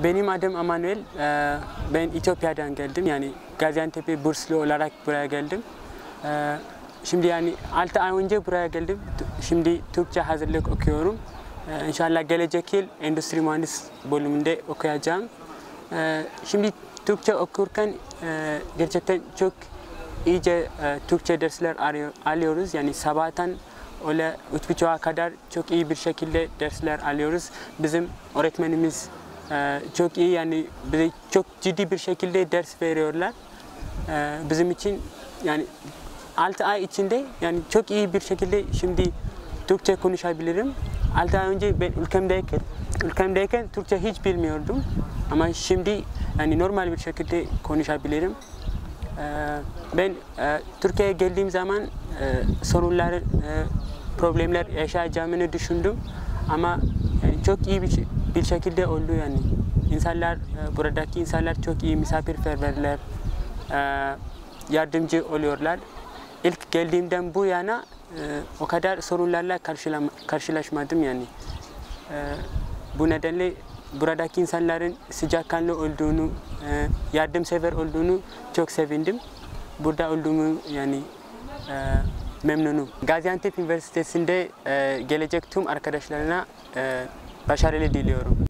Benim adım Emanuel. Ben Etiyopya'dan geldim. Yani GAZİANTEP'e burslu olarak buraya geldim. Şimdi yani 6 ay önce buraya geldim. Şimdi Türkçe hazırlık okuyorum. İnşallah gelecek yıl endüstri mühendis bölümünde okuyacağım. Şimdi Türkçe okurken gerçekten çok iyice Türkçe dersler alıyoruz. Yani sabahtan öyle 3.30'a kadar çok iyi bir şekilde dersler alıyoruz. Bizim öğretmenimiz çok iyi, yani bize çok ciddi bir şekilde ders veriyorlar. Bizim için yani 6 ay içinde yani çok iyi bir şekilde şimdi Türkçe konuşabilirim. 6 ay önce ben ülkemdeyken Türkçe hiç bilmiyordum. Ama şimdi yani normal bir şekilde konuşabilirim. Ben Türkiye'ye geldiğim zaman sorunlar, problemler yaşayacağımı düşündüm. Ama yani çok iyi bir şekilde oldu yani. İnsanlar, buradaki insanlar çok iyi, misafirperverler, yardımcı oluyorlar. İlk geldiğimden bu yana o kadar sorunlarla karşılaşmadım yani. Bu nedenle buradaki insanların sıcakkanlı olduğunu, yardımsever olduğunu çok sevindim. Burada olduğumu yani memnunum. Gaziantep Üniversitesi'nde gelecek tüm arkadaşlarına başarılı diliyorum.